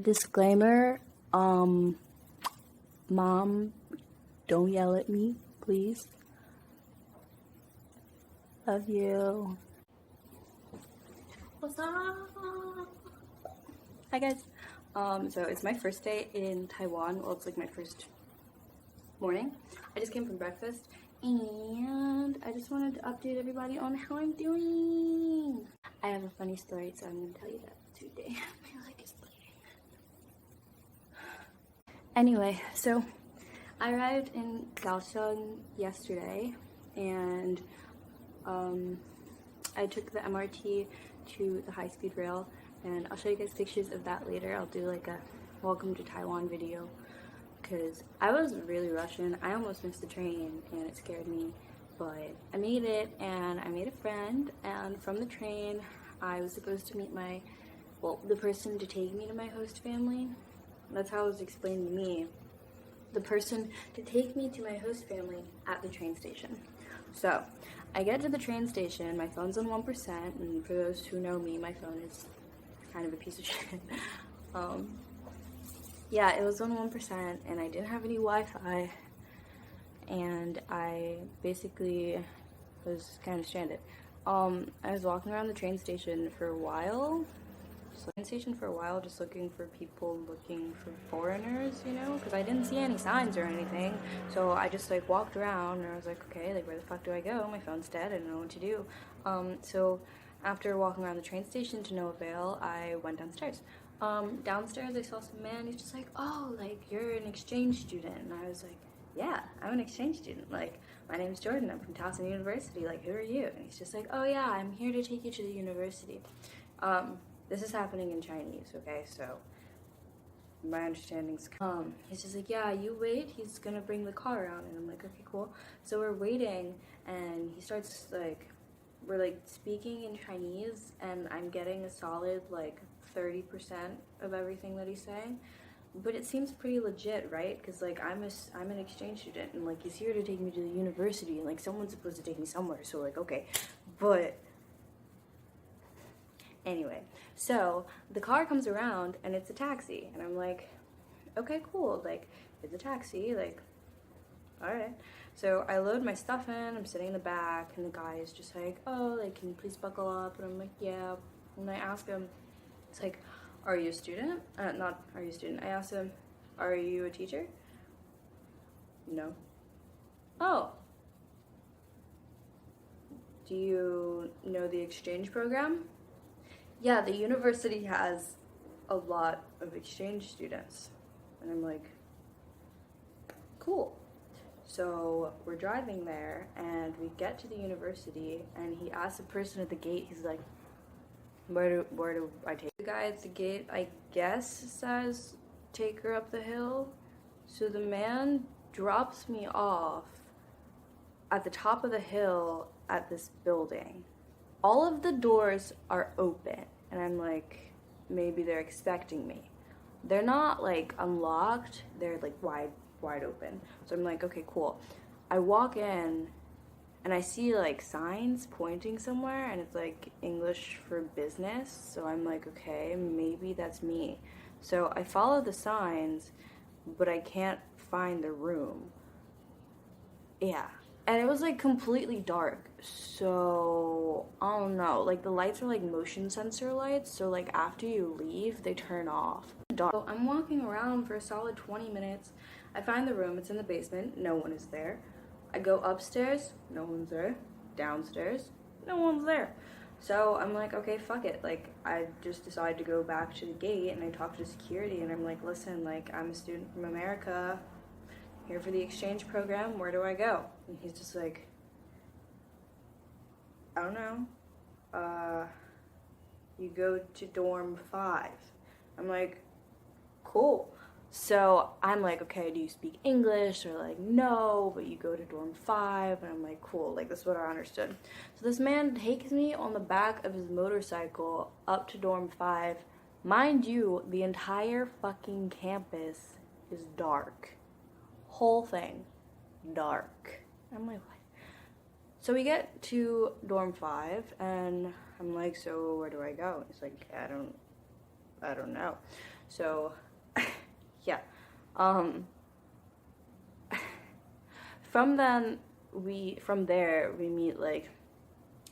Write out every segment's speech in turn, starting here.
Disclaimer, Mom, don't yell at me, please. Love you. What's up? Hi guys. So it's my first day in Taiwan. Well, it's like my first morning. I just came from breakfast and I just wanted to update everybody on how I'm doing. I have a funny story, so I'm gonna tell you that today. My leg is bleeding. Anyway, so I arrived in Kaohsiung yesterday and I took the MRT to the high-speed rail, and I'll show you guys pictures of that later. I'll do like a welcome to Taiwan video because I was really rushing. I almost missed the train and it scared me, but I made it and I made a friend, and from the train I was supposed to meet the person to take me to my host family. That's how it was explained to me. The person to take me to my host family at the train station. So I get to the train station, my phone's on 1%, and for those who know me, my phone is kind of a piece of shit. Yeah, it was on 1% and I didn't have any Wi-Fi, and I basically was kind of stranded. I was walking around the train station for a while, just looking for people, looking for foreigners, you know, because I didn't see any signs or anything. So I just like walked around and I was like, okay, like where the fuck do I go? My phone's dead, I don't know what to do. So after walking around the train station to no avail, I went downstairs. Downstairs I saw some man. He's just like, oh, like you're an exchange student, and I was like, yeah, I'm an exchange student. Like, my name's Jordan, I'm from Towson University. Like, who are you? And he's just like, oh yeah, I'm here to take you to the university. This is happening in Chinese, okay? So my understanding's he's just like, yeah, you wait, he's gonna bring the car around. And I'm like, okay, cool. So we're waiting and he starts like, we're like speaking in Chinese and I'm getting a solid like 30% of everything that he's saying. But it seems pretty legit, right? Because like I'm an exchange student and like he's here to take me to the university and like someone's supposed to take me somewhere, so like okay. But anyway, so the car comes around and it's a taxi, and I'm like, okay, cool, like it's a taxi, like alright. So I load my stuff in, I'm sitting in the back, and the guy is just like, oh, like can you please buckle up? And I'm like, yeah. And I ask him, it's like, are you a student? Not are you a student. I asked him, are you a teacher? No. Oh. Do you know the exchange program? Yeah, the university has a lot of exchange students. And I'm like, cool. So we're driving there and we get to the university and he asks the person at the gate, he's like, where do I take? The guy at the gate, I guess, says take her up the hill. So the man drops me off at the top of the hill at this building. All of the doors are open and I'm like, maybe they're expecting me. They're not like unlocked, they're like wide open. So I'm like, okay, cool. I walk in and I see like signs pointing somewhere and it's like English for business. So I'm like, okay, maybe that's me. So I follow the signs, but I can't find the room. Yeah. And it was like completely dark. So I don't know, like the lights are like motion sensor lights. So like after you leave, they turn off. Dark. So I'm walking around for a solid 20 minutes. I find the room, it's in the basement, no one is there. I go upstairs, no one's there. Downstairs, no one's there. So I'm like, okay, fuck it. Like, I just decided to go back to the gate and I talk to security and I'm like, listen, like, I'm a student from America, here for the exchange program, where do I go? And he's just like, I don't know. You go to dorm 5. I'm like, cool. So I'm like, okay, do you speak English? Or like, no, but you go to dorm 5. And I'm like, cool, like that's what I understood. So this man takes me on the back of his motorcycle up to dorm 5. Mind you, the entire fucking campus is dark. Whole thing, dark. I'm like, what? So we get to dorm 5 and I'm like, so where do I go? He's like, I don't know. So yeah, um from there we meet like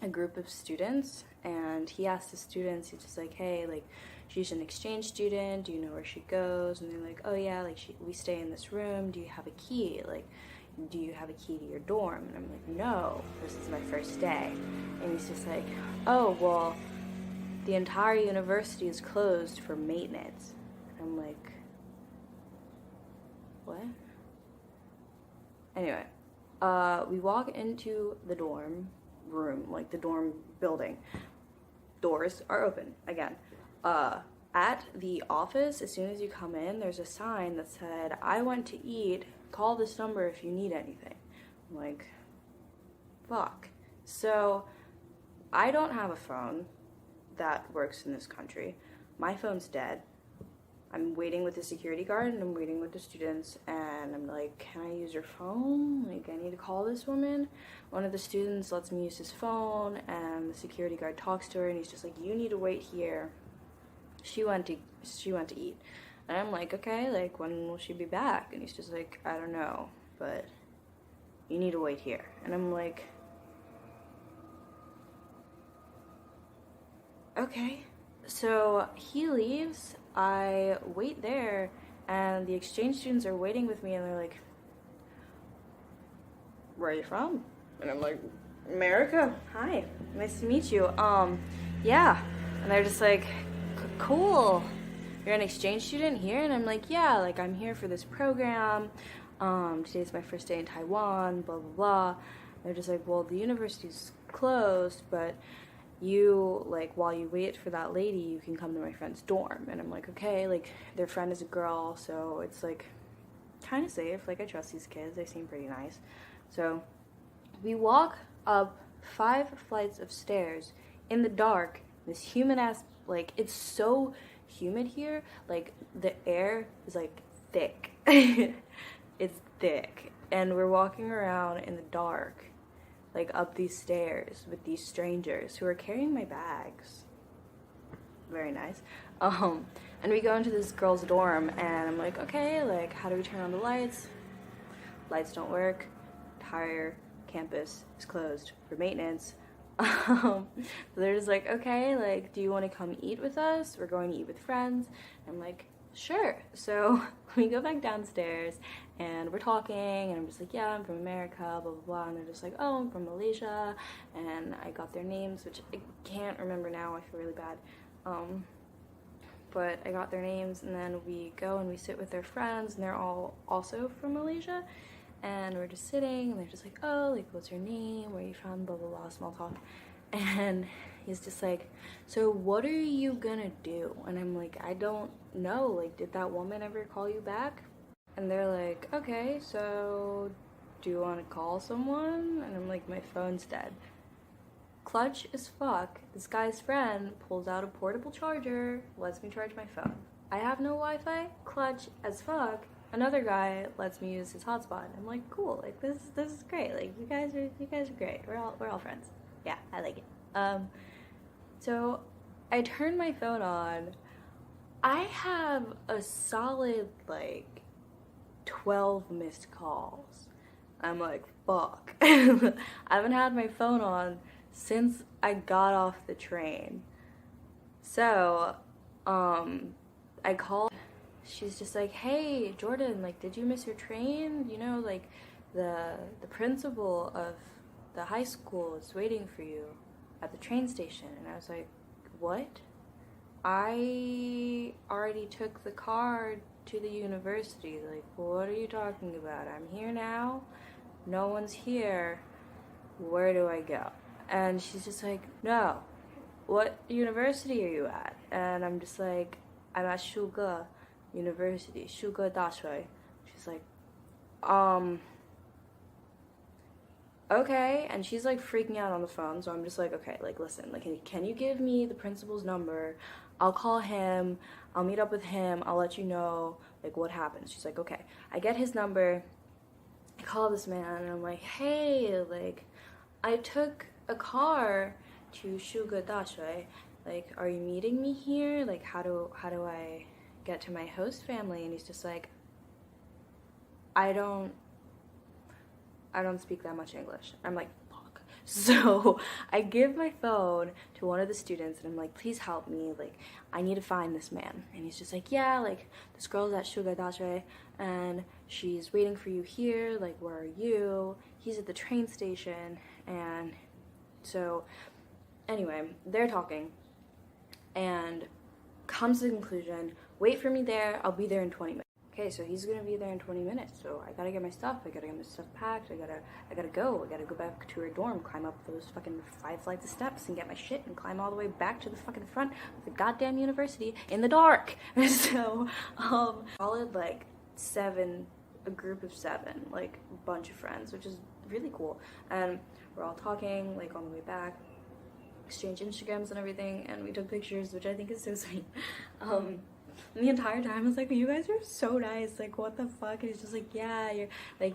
a group of students, and he asked the students, he's just like, hey, like, she's an exchange student, do you know where she goes? And they're like, oh yeah, like, we stay in this room, do you have a key? Like, do you have a key to your dorm? And I'm like, no, this is my first day. And he's just like, oh, well, the entire university is closed for maintenance. And I'm like, what? Anyway, we walk into the dorm room, like the dorm building. Doors are open again. At the office, as soon as you come in, there's a sign that said, I want to eat, call this number if you need anything. I'm like, fuck. So I don't have a phone that works in this country. My phone's dead. I'm waiting with the security guard and I'm waiting with the students, and I'm like, can I use your phone? Like, I need to call this woman. One of the students lets me use his phone, and the security guard talks to her, and he's just like, you need to wait here. She went to eat. And I'm like, okay, like, when will she be back? And he's just like, I don't know, but you need to wait here. And I'm like, okay. So he leaves, I wait there, and the exchange students are waiting with me, and they're like, where are you from? And I'm like, America. Hi, nice to meet you. Yeah. And they're just like, cool. You're an exchange student here? And I'm like, yeah, like, I'm here for this program. Today's my first day in Taiwan, blah, blah, blah. And they're just like, well, the university's closed, but you, like, while you wait for that lady, you can come to my friend's dorm. And I'm like, okay, like, their friend is a girl, so it's, like, kind of safe. Like, I trust these kids. They seem pretty nice. So we walk up 5 flights of stairs in the dark. This humid-ass, like, it's so humid here. Like, the air is, like, thick. It's thick. And we're walking around in the dark, like, up these stairs with these strangers who are carrying my bags. Very nice. And we go into this girl's dorm, and I'm like, okay, like, how do we turn on the lights? Lights don't work. Entire campus is closed for maintenance. So they're just like, okay, like, do you want to come eat with us? We're going to eat with friends. I'm like, sure. So we go back downstairs, and we're talking, and I'm just like, yeah, I'm from America, blah, blah, blah. And they're just like, oh, I'm from Malaysia. And I got their names, which I can't remember now. I feel really bad. But I got their names, and then we go and we sit with their friends, and they're all also from Malaysia. And we're just sitting, and they're just like, oh, like, what's your name? Where are you from? Blah, blah, blah, small talk. And he's just like, so what are you gonna do? And I'm like, I don't know. Like, did that woman ever call you back? And they're like, okay, so do you want to call someone? And I'm like, my phone's dead. Clutch as fuck, this guy's friend pulls out a portable charger, lets me charge my phone. I have no Wi-Fi. Clutch as fuck, another guy lets me use his hotspot. I'm like, cool, like, this is great. Like, you guys are great. We're all friends. Yeah, I like it. So I turn my phone on. I have a solid, like, 12 missed calls. I'm like, fuck. I haven't had my phone on since I got off the train. So, I called. She's just like, hey, Jordan, like, did you miss your train? You know, like, the principal of the high school is waiting for you at the train station. And I was like, what? I already took the car to the university. Like, what are you talking about? I'm here now. No one's here. Where do I go? And she's just like, no. What university are you at? And I'm just like, I'm at Shuge University, Shuge Dashue. She's like, okay. And she's like freaking out on the phone. So I'm just like, okay, like, listen, like, can you give me the principal's number? I'll call him. I'll meet up with him. I'll let you know, like, what happens. She's like, okay. I get his number. I call this man, and I'm like, hey, like, I took a car to Shuge Dashue. Like, are you meeting me here? Like, how do I get to my host family, and he's just like, I don't speak that much English. I'm like, fuck. So I give my phone to one of the students, and I'm like, please help me, like, I need to find this man. And he's just like, yeah, like, this girl's at Sugar Dache, and she's waiting for you here, like, where are you? He's at the train station. And so anyway, they're talking, and comes to the conclusion, wait for me there, I'll be there in 20 minutes. Okay, so he's gonna be there in 20 minutes, so I gotta get my stuff, I gotta get my stuff packed, I gotta go back to her dorm, climb up those fucking 5 flights of steps and get my shit and climb all the way back to the fucking front of the goddamn university in the dark. So, solid like 7, a group of 7, like a bunch of friends, which is really cool. And we're all talking, like on the way back, exchange Instagrams and everything, and we took pictures, which I think is so sweet. And the entire time I was like, you guys are so nice, like what the fuck? And he's just like, yeah,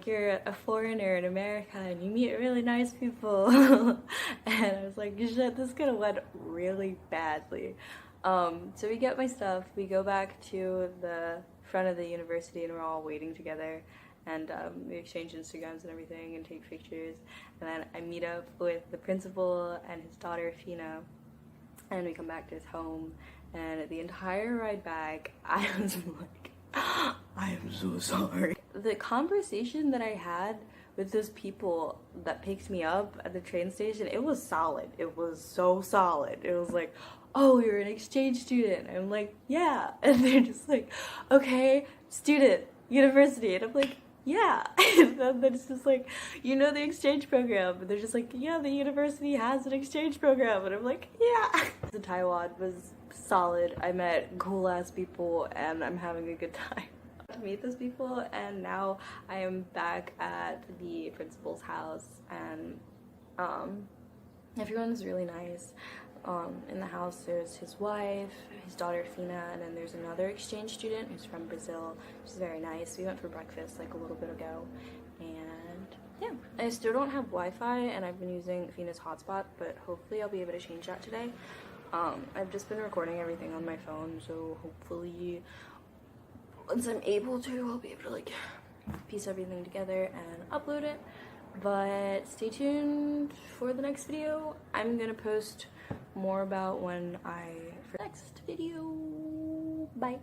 you're a foreigner in America and you meet really nice people. And I was like, shit, this could have went really badly. So we get my stuff, we go back to the front of the university, and we're all waiting together, and we exchange Instagrams and everything and take pictures, and then I meet up with the principal and his daughter Fina, and we come back to his home. And the entire ride back, I was like, I am so sorry. The conversation that I had with those people that picked me up at the train station, it was solid. It was so solid. It was like, oh, you're an exchange student. I'm like, yeah. And they're just like, okay, student, university. And I'm like, yeah. And then it's just like, you know, the exchange program. And they're just like, yeah, the university has an exchange program. And I'm like, yeah. The Taiwan was solid. I met cool ass people, and I'm having a good time. To meet those people, and now I am back at the principal's house, and everyone's really nice. In the house there's his wife, his daughter Fina, and then there's another exchange student who's from Brazil. She's very nice. We went for breakfast like a little bit ago, and yeah. I still don't have Wi-Fi, and I've been using Fina's hotspot, but hopefully I'll be able to change that today. I've just been recording everything on my phone, so hopefully once I'm able to, I'll be able to like piece everything together and upload it. But stay tuned for the next video. I'm gonna post more about when for the next video. Bye.